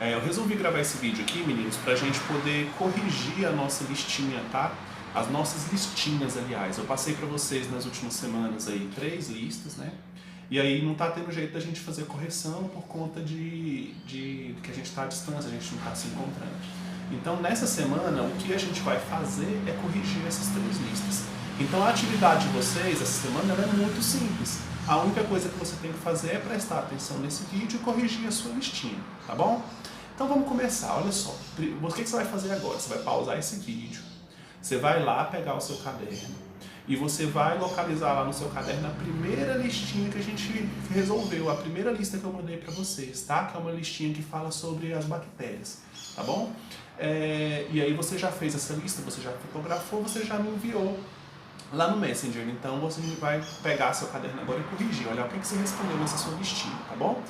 Eu resolvi gravar esse vídeo aqui, meninos, pra gente poder corrigir a nossa listinha, tá? As nossas listinhas, aliás. Eu passei pra vocês nas últimas semanas aí 3 listas, né? E aí não tá tendo jeito da gente fazer correção por conta de que a gente tá à distância, a gente não tá se encontrando. Então nessa semana o que a gente vai fazer é corrigir essas 3 listas. Então a atividade de vocês essa semana ela é muito simples. A única coisa que você tem que fazer é prestar atenção nesse vídeo e corrigir a sua listinha, tá bom? Então vamos começar, olha só. O que você vai fazer agora? Você vai pausar esse vídeo, você vai lá pegar o seu caderno e você vai localizar lá no seu caderno a primeira listinha que a gente resolveu, a primeira lista que eu mandei para vocês, tá? Que é uma listinha que fala sobre as bactérias, tá bom? E aí você já fez essa lista, você já fotografou, você já me enviou lá no Messenger. Então você vai pegar seu caderno agora e corrigir, olha o que você respondeu nessa sua listinha, tá bom?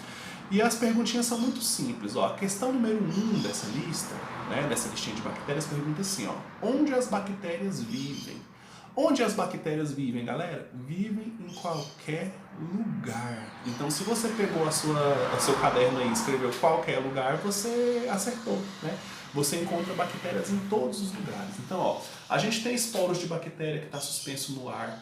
E as perguntinhas são muito simples, ó. A questão número 1 dessa lista, né, dessa listinha de bactérias, pergunta assim, ó: onde as bactérias vivem? Onde as bactérias vivem, galera? Vivem em qualquer lugar. Então, se você pegou o seu caderno aí e escreveu qualquer lugar, você acertou, né? Você encontra bactérias em todos os lugares. Então, ó, a gente tem esporos de bactéria que está suspenso no ar.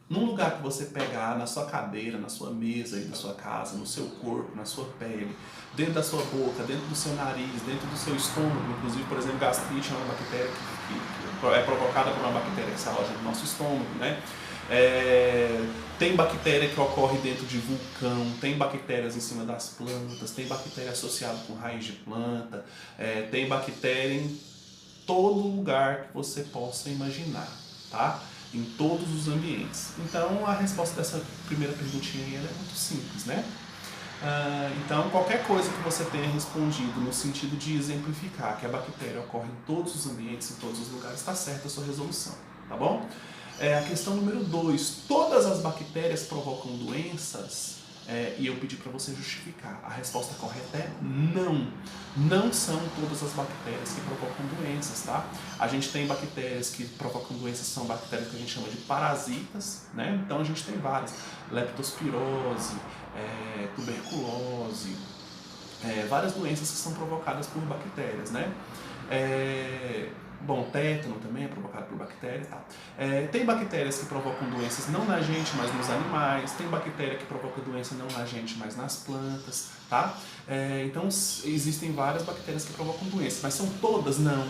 Num lugar que você pegar, na sua cadeira, na sua mesa aí da sua casa, no seu corpo, na sua pele, dentro da sua boca, dentro do seu nariz, dentro do seu estômago, inclusive, por exemplo, gastrite é uma bactéria que é provocada por uma bactéria que se aloja no nosso estômago, né? Tem bactéria que ocorre dentro de vulcão, tem bactérias em cima das plantas, tem bactéria associada com raiz de planta, tem bactéria em todo lugar que você possa imaginar, tá? Em todos os ambientes. Então a resposta dessa primeira perguntinha aí, ela é muito simples, né? Então qualquer coisa que você tenha respondido no sentido de exemplificar que a bactéria ocorre em todos os ambientes, em todos os lugares, está certa a sua resolução, tá bom? A questão número 2, todas as bactérias provocam doenças? E eu pedi para você justificar. A resposta correta é não. Não são todas as bactérias que provocam doenças, tá? A gente tem bactérias que provocam doenças, são bactérias que a gente chama de parasitas, né? Então a gente tem várias: leptospirose, tuberculose, várias doenças que são provocadas por bactérias, né? Bom, tétano também é provocado por bactérias, tá? Tem bactérias que provocam doenças não na gente, mas nos animais. Tem bactéria que provoca doença não na gente, mas nas plantas, tá? Então existem várias bactérias que provocam doenças, mas são todas? Não.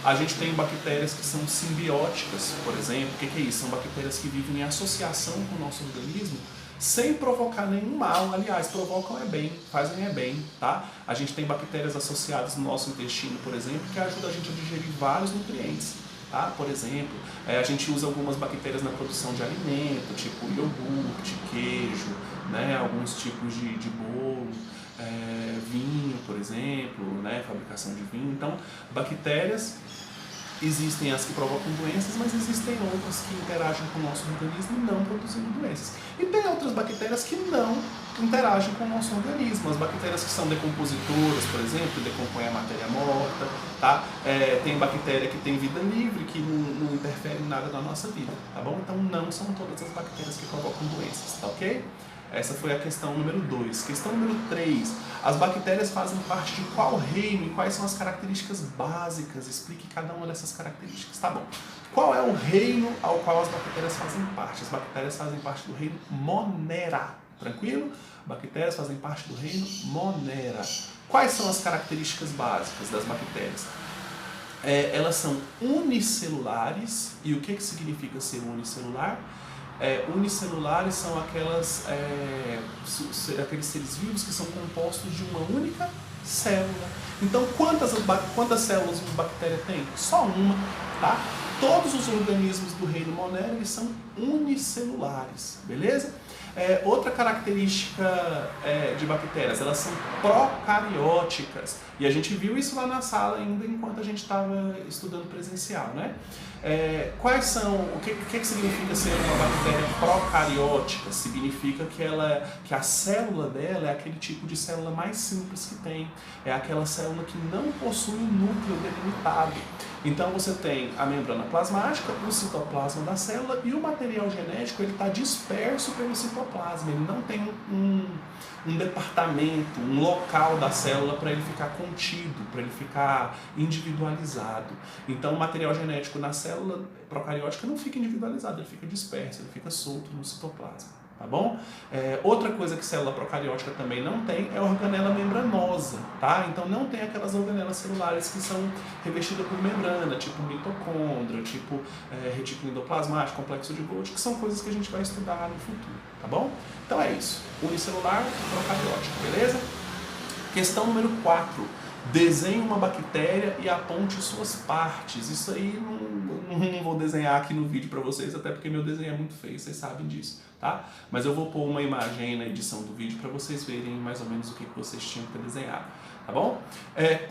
A gente tem bactérias que são simbióticas, por exemplo. O que é isso? São bactérias que vivem em associação com o nosso organismo sem provocar nenhum mal. Aliás, provocam bem, fazem bem, tá? A gente tem bactérias associadas no nosso intestino, por exemplo, que ajudam a gente a digerir vários nutrientes, tá? Por exemplo, a gente usa algumas bactérias na produção de alimento, tipo iogurte, queijo, né? Alguns tipos de bolo, vinho, por exemplo, né? Fabricação de vinho. Então, bactérias, existem as que provocam doenças, mas existem outras que interagem com o nosso organismo não produzindo doenças. E tem outras bactérias que não interagem com o nosso organismo. As bactérias que são decompositoras, por exemplo, que decompõem a matéria morta, tá? Tem bactéria que tem vida livre, que não interfere em nada na nossa vida, tá bom? Então não são todas as bactérias que provocam doenças, tá ok? Essa foi a questão número 2. Questão número 3. As bactérias fazem parte de qual reino e quais são as características básicas? Explique cada uma dessas características. Tá bom. Qual é o reino ao qual as bactérias fazem parte? As bactérias fazem parte do reino Monera. Tranquilo? Bactérias fazem parte do reino Monera. Quais são as características básicas das bactérias? Elas são unicelulares. E o que significa ser unicelular? Unicelulares são aqueles seres vivos que são compostos de uma única célula. Então, quantas células uma bactéria tem? Só uma, tá? Todos os organismos do reino Monera, eles são unicelulares, beleza? Outra característica de bactérias, elas são procarióticas. E a gente viu isso lá na sala ainda enquanto a gente estava estudando presencial, né? O que significa ser uma bactéria procariótica? Significa que a célula dela é aquele tipo de célula mais simples que tem. É aquela célula que não possui um núcleo delimitado. Então você tem a membrana plasmática, o citoplasma da célula e o material genético ele está disperso pelo citoplasma, ele não tem um departamento, um local da célula para ele ficar contido, para ele ficar individualizado. Então o material genético na célula procariótica não fica individualizado, ele fica disperso, ele fica solto no citoplasma. Tá bom? Outra coisa que célula procariótica também não tem é organela membranosa, tá? Então não tem aquelas organelas celulares que são revestidas por membrana, tipo mitocôndria, tipo retículo endoplasmático, complexo de Golgi, que são coisas que a gente vai estudar no futuro, tá bom? Então é isso, unicelular procariótico, beleza? Questão número 4. Desenhe uma bactéria e aponte suas partes. Isso aí não vou desenhar aqui no vídeo para vocês, até porque meu desenho é muito feio, vocês sabem disso, tá? Mas eu vou pôr uma imagem na edição do vídeo para vocês verem mais ou menos o que vocês tinham que desenhar, tá bom?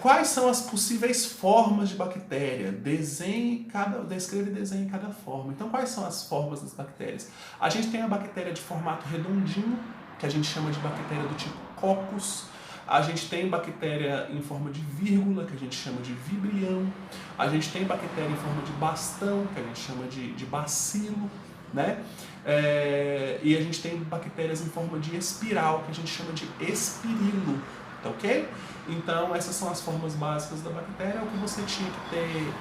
Quais são as possíveis formas de bactéria? Descreva e desenhe cada forma. Então, quais são as formas das bactérias? A gente tem a bactéria de formato redondinho, que a gente chama de bactéria do tipo Coccus. A gente tem bactéria em forma de vírgula, que a gente chama de vibrião. A gente tem bactéria em forma de bastão, que a gente chama de bacilo, né? E a gente tem bactérias em forma de espiral, que a gente chama de espirilo, tá ok? Então, essas são as formas básicas da bactéria, é o que você tinha que ter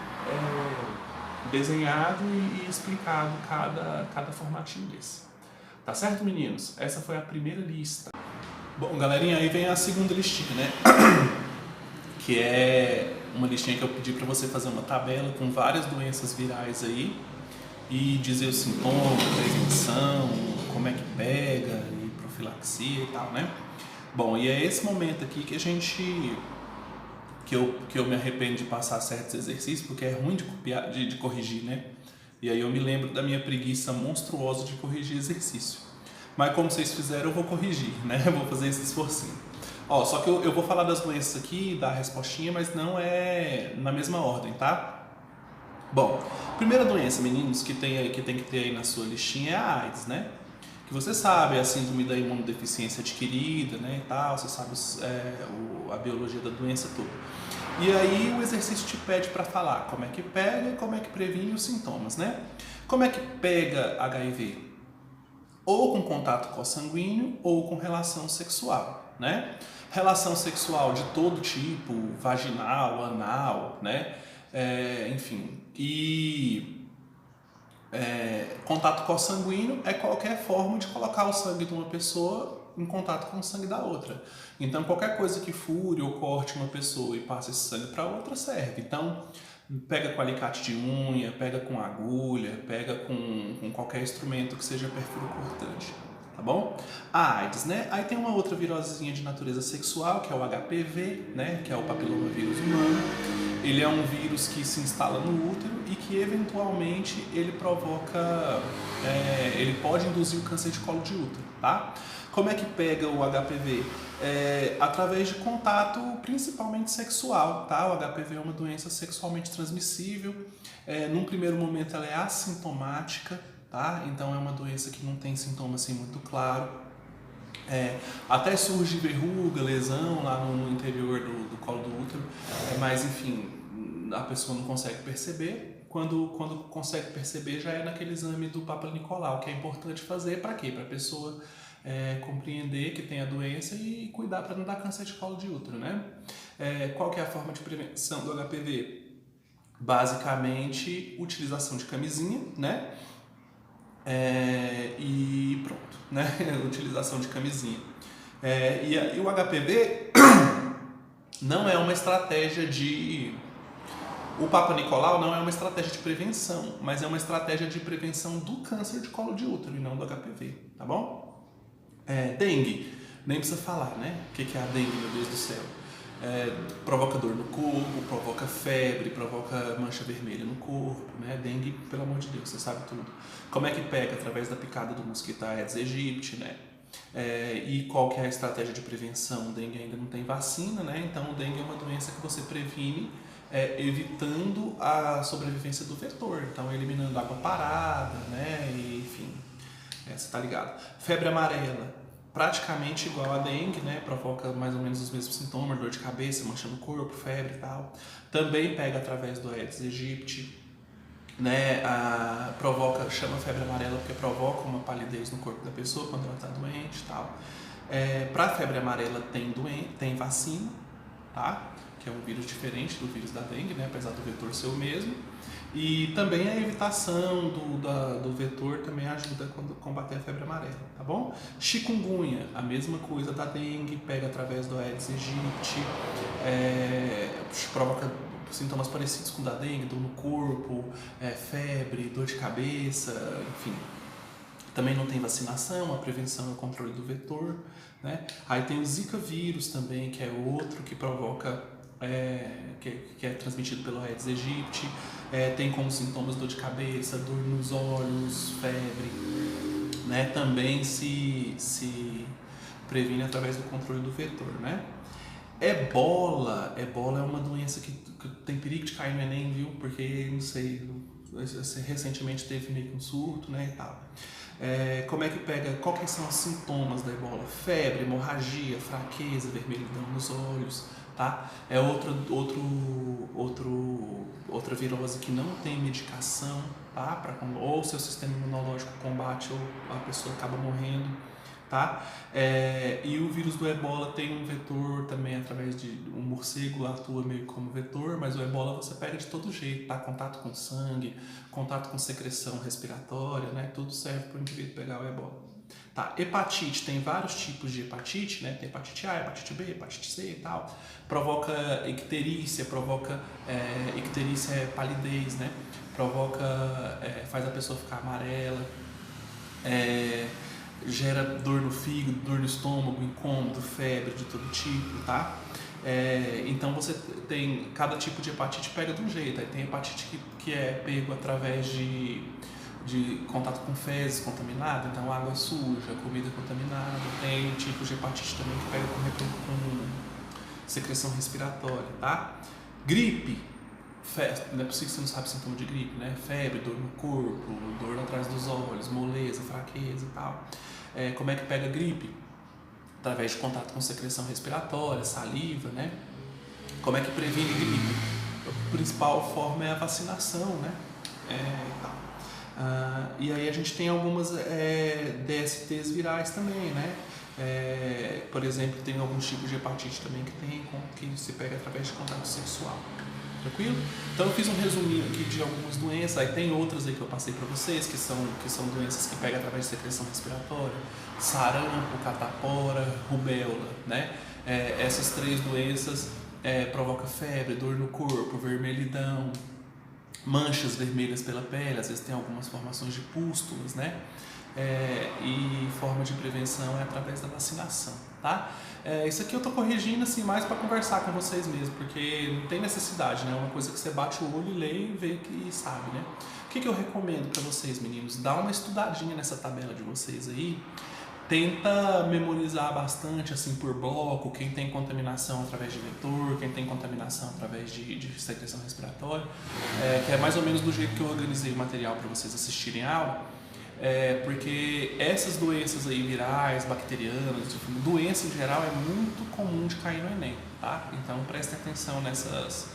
desenhado e explicado cada formatinho desse. Tá certo, meninos? Essa foi a primeira lista. Bom, galerinha, aí vem a segunda listinha, né? Que é uma listinha que eu pedi para você fazer uma tabela com várias doenças virais aí e dizer os sintomas, prevenção, como é que pega e profilaxia e tal, né? Bom, e é esse momento aqui que eu me arrependo de passar certos exercícios porque é ruim de copiar, de corrigir, né? E aí eu me lembro da minha preguiça monstruosa de corrigir exercício. Mas como vocês fizeram, eu vou corrigir, né? Eu vou fazer esse esforcinho. Só que eu vou falar das doenças aqui, dar a respostinha, mas não é na mesma ordem, tá? Bom, primeira doença, meninos, que tem que ter aí na sua listinha é a AIDS, né? Que você sabe, é a síndrome da imunodeficiência adquirida, né, e tal, você sabe a biologia da doença toda. E aí o exercício te pede para falar como é que pega e como é que previne os sintomas, né? Como é que pega HIV? Ou com contato consanguíneo ou com relação sexual, né? Relação sexual de todo tipo, vaginal, anal, né? Enfim, contato consanguíneo é qualquer forma de colocar o sangue de uma pessoa em contato com o sangue da outra. Então, qualquer coisa que fure ou corte uma pessoa e passe esse sangue para outra serve. Então, pega com alicate de unha, pega com agulha, pega com qualquer instrumento que seja perfuro cortante, tá bom? A AIDS, né? Aí tem uma outra virosezinha de natureza sexual, que é o HPV, né? Que é o papilomavírus humano. Ele é um vírus que se instala no útero e que eventualmente ele ele pode induzir o câncer de colo de útero, tá? Como é que pega o HPV? Através de contato principalmente sexual, tá? O HPV é uma doença sexualmente transmissível. Num primeiro momento ela é assintomática, tá? Então é uma doença que não tem sintoma assim muito claro. Até surge verruga, lesão lá no interior do colo do útero, mas enfim, a pessoa não consegue perceber. Quando consegue perceber, já é naquele exame do Papa Nicolau, que é importante fazer para quê? Para a pessoa compreender que tem a doença e cuidar para não dar câncer de colo de útero, né? Qual que é a forma de prevenção do HPV? Basicamente, utilização de camisinha, né? E pronto, né? Utilização de camisinha. E o HPV não é uma estratégia de... O Papa Nicolau não é uma estratégia de prevenção, mas é uma estratégia de prevenção do câncer de colo de útero e não do HPV, tá bom? Dengue, nem precisa falar, né? O que é a dengue, meu Deus do céu? Provoca dor no corpo, provoca febre, provoca mancha vermelha no corpo, né? Dengue, pelo amor de Deus, você sabe tudo. Como é que pega? Através da picada do mosquito Aedes aegypti, né? E qual que é a estratégia de prevenção? O dengue ainda não tem vacina, né? Então o dengue é uma doença que você previne evitando a sobrevivência do vetor, então eliminando água parada, né? E, enfim, você tá ligado. Febre amarela. praticamente igual a dengue, né? Provoca mais ou menos os mesmos sintomas, dor de cabeça, mancha no corpo, febre e tal. Também pega através do Aedes aegypti, né? Chama febre amarela porque provoca uma palidez no corpo da pessoa quando ela está doente e tal. Para febre amarela tem vacina, tá? Que é um vírus diferente do vírus da dengue, né? Apesar do vetor ser o mesmo. E também a evitação do vetor também ajuda a combater a febre amarela, tá bom? Chikungunya, a mesma coisa da dengue, pega através do Aedes aegypti, provoca sintomas parecidos com o da dengue, dor no corpo, febre, dor de cabeça, enfim. Também não tem vacinação, a prevenção e o controle do vetor, né? Aí tem o Zika vírus também, que é outro que provoca, que é transmitido pelo Aedes aegypti, tem como sintomas dor de cabeça, dor nos olhos, febre, né? Também se previne através do controle do vetor, né? Ebola é uma doença que tem perigo de cair no Enem, viu? Porque, não sei, recentemente teve meio que um surto, né, e tal. Como é que pega, quais são os sintomas da ebola? Febre, hemorragia, fraqueza, vermelhidão nos olhos, tá? É outra virose que não tem medicação, tá? Ou seu sistema imunológico combate ou a pessoa acaba morrendo, tá? E o vírus do ebola tem um vetor também através de um morcego, atua meio como vetor, mas o ebola você pega de todo jeito, tá? Contato com sangue, contato com secreção respiratória, né? Tudo serve para o indivíduo pegar o ebola. Tá? Hepatite, tem vários tipos de hepatite, né? Tem hepatite A, hepatite B, hepatite C e tal. Provoca icterícia, icterícia é palidez, né? Faz a pessoa ficar amarela, gera dor no fígado, dor no estômago, incômodo, febre de todo tipo, tá? Então você tem, cada tipo de hepatite pega de um jeito. Aí tem hepatite que é pego através de contato com fezes contaminado, então água suja, comida contaminada. Tem tipos de hepatite também que pega com secreção respiratória, tá? Gripe, não é possível que você não sabe sintoma de gripe, né? Febre, dor no corpo, dor atrás dos olhos, moleza, fraqueza e tal. Como é que pega gripe? Através de contato com secreção respiratória, saliva, né? Como é que previne gripe? A principal forma é a vacinação, né? E aí a gente tem algumas DSTs virais também, né? Por exemplo, tem alguns tipos de hepatite também que se pega através de contato sexual. Tranquilo? Então eu fiz um resuminho aqui de algumas doenças, aí tem outras aí que eu passei para vocês, que são doenças que pegam através de secreção respiratória, sarampo, catapora, rubéola, né? Essas 3 doenças provocam febre, dor no corpo, vermelhidão, manchas vermelhas pela pele, às vezes tem algumas formações de pústulas, né? E forma de prevenção é através da vacinação, tá? Isso aqui eu tô corrigindo assim mais para conversar com vocês mesmo, porque não tem necessidade, né? É uma coisa que você bate o olho e lê e vê que sabe, né? O que eu recomendo para vocês, meninos? Dá uma estudadinha nessa tabela de vocês aí. Tenta memorizar bastante assim por bloco, quem tem contaminação através de vetor, quem tem contaminação através de secreção respiratória, que é mais ou menos do jeito que eu organizei o material para vocês assistirem a aula, porque essas doenças aí virais, bacterianas, doença em geral é muito comum de cair no Enem, tá? Então prestem atenção nessas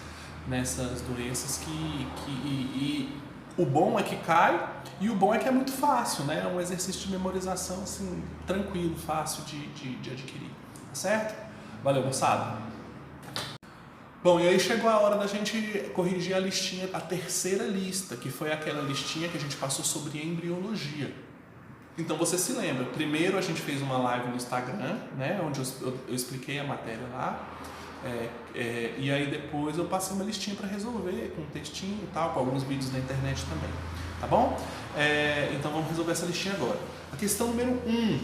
doenças e o bom é que cai e o bom é que é muito fácil, né? É um exercício de memorização assim, tranquilo, fácil de adquirir, tá certo? Valeu, moçada! Bom, e aí chegou a hora da gente corrigir a listinha, a terceira lista, que foi aquela listinha que a gente passou sobre embriologia. Então você se lembra, primeiro a gente fez uma live no Instagram, né? Onde eu expliquei a matéria lá. E aí depois eu passei uma listinha para resolver, com um textinho e tal, com alguns vídeos na internet também, tá bom? Então vamos resolver essa listinha agora. A questão número 1,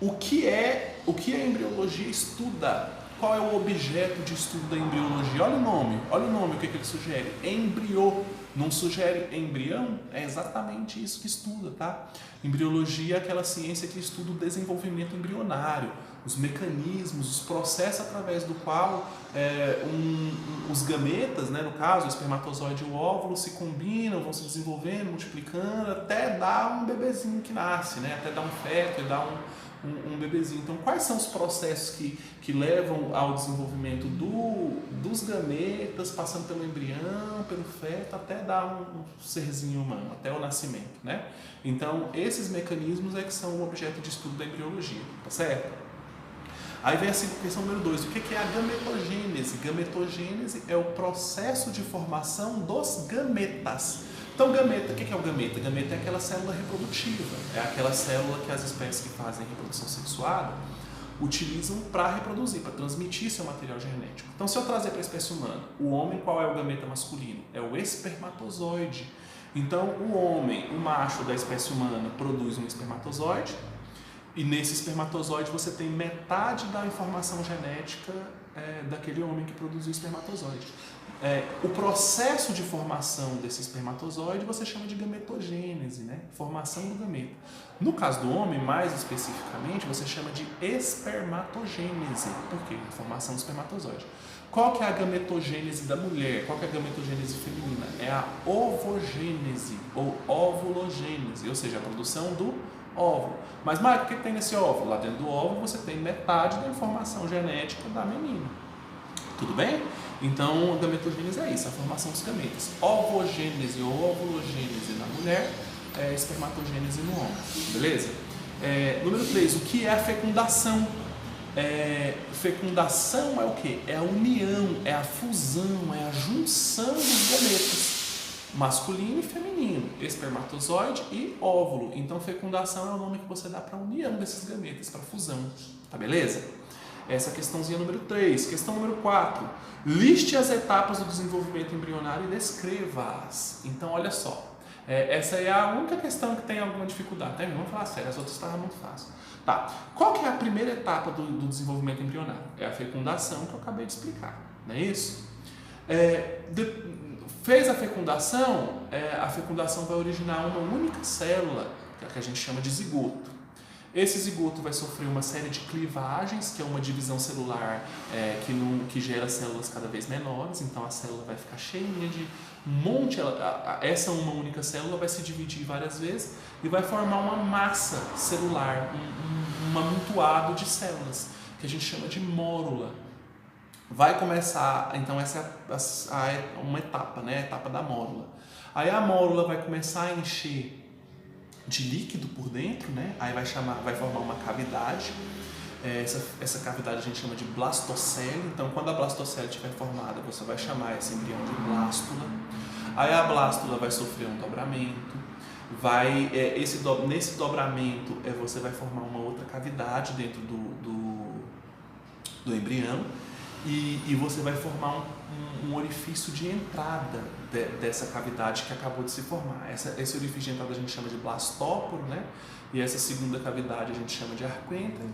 o que a embriologia estuda? Qual é o objeto de estudo da embriologia? Olha o nome, o que ele sugere? Embriô, não sugere embrião? É exatamente isso que estuda, tá? Embriologia é aquela ciência que estuda o desenvolvimento embrionário, os mecanismos, os processos através do qual os gametas, né, no caso, o espermatozoide e o óvulo, se combinam, vão se desenvolvendo, multiplicando, até dar um bebezinho que nasce, né, até dar um feto e dar um bebezinho. Então, quais são os processos que levam ao desenvolvimento dos gametas, passando pelo embrião, pelo feto, até dar um serzinho humano, até o nascimento, né? Então, esses mecanismos é que são o objeto de estudo da embriologia, tá certo? Aí vem a questão número 2, o que é a gametogênese? Gametogênese é o processo de formação dos gametas. Então, gameta, o que é o gameta? Gameta é aquela célula reprodutiva, é aquela célula que as espécies que fazem reprodução sexuada utilizam para reproduzir, para transmitir seu material genético. Então, se eu trazer para a espécie humana, o homem, qual é o gameta masculino? É o espermatozoide. Então, o homem, o macho da espécie humana, produz um espermatozoide, e nesse espermatozoide você tem metade da informação genética daquele homem que produziu o espermatozoide. O processo de formação desse espermatozoide você chama de gametogênese, né? Formação do gameta. No caso do homem, mais especificamente, você chama de espermatogênese. Por quê? Formação do espermatozoide. Qual que é a gametogênese da mulher? Qual que é a gametogênese feminina? É a ovogênese ou ovulogênese, ou seja, a produção do óvulo. Mas, Maicon, o que tem nesse óvulo? Lá dentro do óvulo você tem metade da informação genética da menina. Tudo bem? Então, a gametogênese é isso, a formação dos gametas. Ovogênese ou ovulogênese na mulher, espermatogênese no homem. Beleza? Número 3, o que é a fecundação? Fecundação é o quê? É a união, é a fusão, é a junção dos gametas. Masculino e feminino, espermatozoide e óvulo. Então, fecundação é o nome que você dá para a união desses gametas, para a fusão. Tá beleza? Essa é a questãozinha número 3. Questão número 4. Liste as etapas do desenvolvimento embrionário e descreva-as. Então, olha só. Essa é a única questão que tem alguma dificuldade. Né? Vamos falar sério, as outras estavam muito fáceis. Tá. Qual que é a primeira etapa do desenvolvimento embrionário? É a fecundação que eu acabei de explicar. Não é isso? Fez a fecundação vai originar uma única célula, que a gente chama de zigoto. Esse zigoto vai sofrer uma série de clivagens, que é uma divisão celular que gera células cada vez menores, então a célula vai ficar cheinha de um monte, essa uma única célula vai se dividir várias vezes e vai formar uma massa celular, um amontoado de células, que a gente chama de mórula. Vai começar, então essa é uma etapa, né? A etapa da mórula. Aí a mórula vai começar a encher de líquido por dentro, né? Aí vai formar uma cavidade. Essa cavidade a gente chama de blastocele. Então, quando a blastocele estiver formada, você vai chamar esse embrião de blástula. Aí a blástula vai sofrer um dobramento. Nesse dobramento, você vai formar uma outra cavidade dentro do embrião. E você vai formar um orifício de entrada dessa cavidade que acabou de se formar. Esse orifício de entrada a gente chama de blastóporo, né? E essa segunda cavidade a gente chama de arquêntero.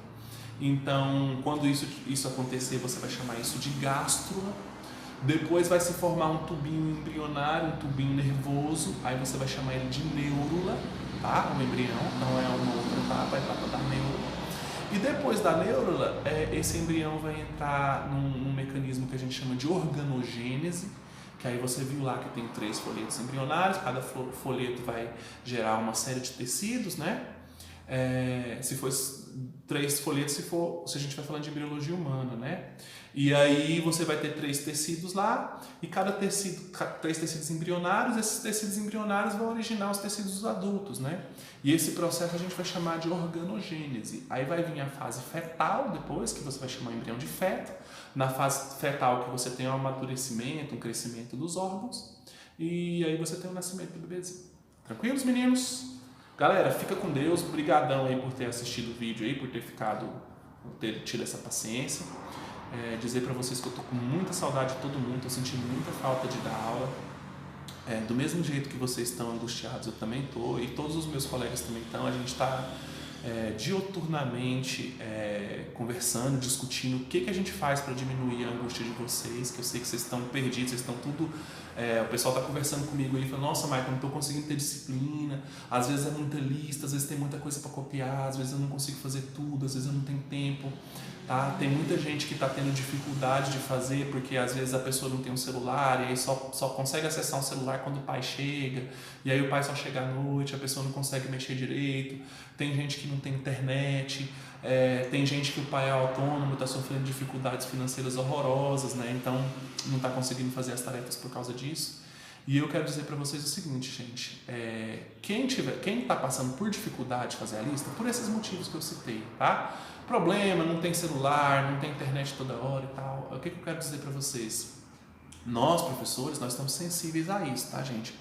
Então, quando isso acontecer, você vai chamar isso de gástrula. Depois vai se formar um tubinho embrionário, um tubinho nervoso. Aí você vai chamar ele de neurula, tá? O embrião, não é uma outra etapa, a etapa da neurula. E depois da neurula, esse embrião vai entrar num mecanismo que a gente chama de organogênese, que aí você viu lá que tem 3 folhetos embrionários, cada folheto vai gerar uma série de tecidos, né? Se for 3 folhetos, se a gente vai falando de embriologia humana, né? E aí você vai ter 3 tecidos lá, e cada tecido, 3 tecidos embrionários, esses tecidos embrionários vão originar os tecidos adultos, né? E esse processo a gente vai chamar de organogênese. Aí vai vir a fase fetal depois, que você vai chamar embrião de feto. Na fase fetal que você tem um amadurecimento, um crescimento dos órgãos, e aí você tem o nascimento do bebezinho. Tranquilos, meninos? Galera, fica com Deus. Obrigadão aí por ter assistido o vídeo aí, por ter tido essa paciência. Dizer para vocês que eu tô com muita saudade de todo mundo, tô sentindo muita falta de dar aula. Do mesmo jeito que vocês estão angustiados, eu também tô, e todos os meus colegas também estão. A gente está dioturnamente conversando, discutindo o que a gente faz para diminuir a angústia de vocês, que eu sei que vocês estão perdidos, vocês estão tudo... o pessoal está conversando comigo aí, falando, nossa, Maicon, eu não estou conseguindo ter disciplina, às vezes é muita lista, às vezes tem muita coisa para copiar, às vezes eu não consigo fazer tudo, às vezes eu não tenho tempo. Tá? Tem muita gente que está tendo dificuldade de fazer porque às vezes a pessoa não tem um celular e aí só consegue acessar um celular quando o pai chega, e aí o pai só chega à noite, a pessoa não consegue mexer direito. Tem gente que não tem internet, Tem gente que o pai é autônomo, está sofrendo dificuldades financeiras horrorosas, né? Então não está conseguindo fazer as tarefas por causa disso. E eu quero dizer para vocês o seguinte, gente, quem está passando por dificuldade de fazer a lista, por esses motivos que eu citei, tá? Problema, não tem celular, não tem internet toda hora e tal. O que eu quero dizer para vocês? Nós, professores, nós estamos sensíveis a isso, tá, gente?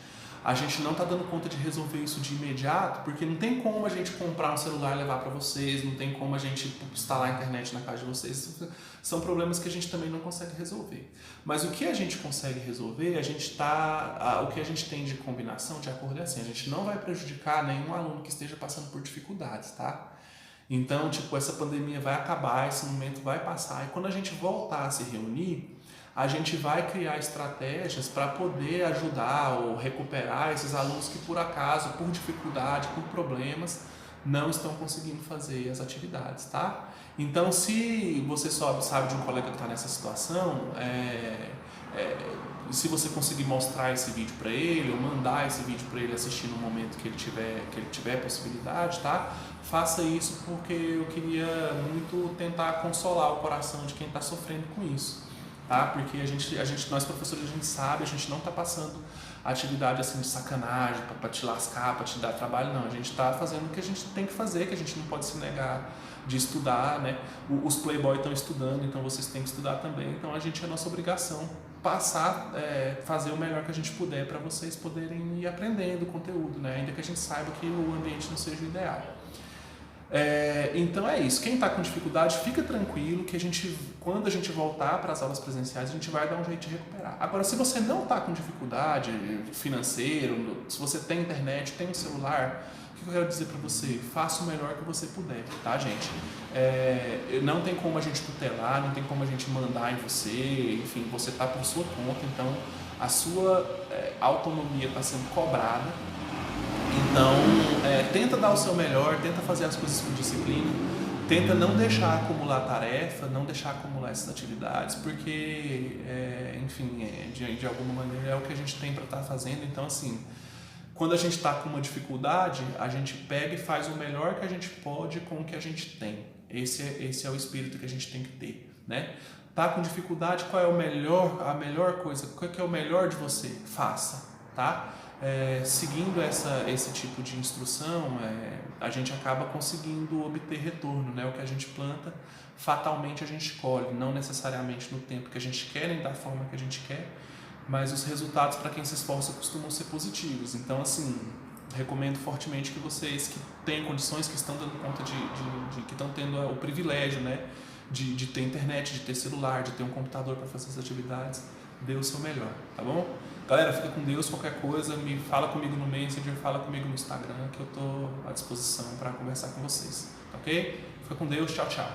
A gente não está dando conta de resolver isso de imediato, porque não tem como a gente comprar um celular e levar para vocês, não tem como a gente instalar a internet na casa de vocês. São problemas que a gente também não consegue resolver. Mas o que a gente consegue resolver, o que a gente tem de combinação, de acordo é assim, a gente não vai prejudicar nenhum aluno que esteja passando por dificuldades, tá? Então, essa pandemia vai acabar, esse momento vai passar, e quando a gente voltar a se reunir, a gente vai criar estratégias para poder ajudar ou recuperar esses alunos que por acaso, por dificuldade, por problemas, não estão conseguindo fazer as atividades, tá? Então, se você sabe de um colega que está nessa situação, se você conseguir mostrar esse vídeo para ele ou mandar esse vídeo para ele assistir no momento que ele tiver possibilidade, tá? Faça isso, porque eu queria muito tentar consolar o coração de quem está sofrendo com isso. Tá? Porque nós professores, a gente sabe, a gente não está passando atividade assim de sacanagem, para te lascar, para te dar trabalho, não. A gente está fazendo o que a gente tem que fazer, que a gente não pode se negar de estudar, né? Os playboy estão estudando, então vocês têm que estudar também. Então é nossa obrigação fazer o melhor que a gente puder para vocês poderem ir aprendendo o conteúdo, né? Ainda que a gente saiba que o ambiente não seja o ideal. Então é isso, quem está com dificuldade, fica tranquilo que quando a gente voltar para as aulas presenciais, a gente vai dar um jeito de recuperar. Agora, se você não está com dificuldade financeira, se você tem internet, tem um celular, o que eu quero dizer para você? Faça o melhor que você puder, tá, gente? Não tem como a gente tutelar, não tem como a gente mandar em você, enfim, você está por sua conta, então a sua autonomia está sendo cobrada. Então, tenta dar o seu melhor, tenta fazer as coisas com disciplina, tenta não deixar acumular tarefa, não deixar acumular essas atividades, porque, enfim, de alguma maneira é o que a gente tem para estar fazendo. Então, assim, quando a gente está com uma dificuldade, a gente pega e faz o melhor que a gente pode com o que a gente tem. Esse é o espírito que a gente tem que ter, né? Tá com dificuldade, qual é a melhor coisa, qual é o melhor de você? Faça, tá? Seguindo esse tipo de instrução, a gente acaba conseguindo obter retorno, né? O que a gente planta, fatalmente a gente colhe, não necessariamente no tempo que a gente quer, nem da forma que a gente quer, mas os resultados para quem se esforça costumam ser positivos. Então, assim, recomendo fortemente que vocês que têm condições, que estão dando conta que estão tendo o privilégio, né? De ter internet, de ter celular, de ter um computador para fazer as atividades, dê o seu melhor, tá bom? Galera, fica com Deus, qualquer coisa, fala comigo no Messenger, fala comigo no Instagram, que eu estou à disposição para conversar com vocês, ok? Fica com Deus, tchau, tchau.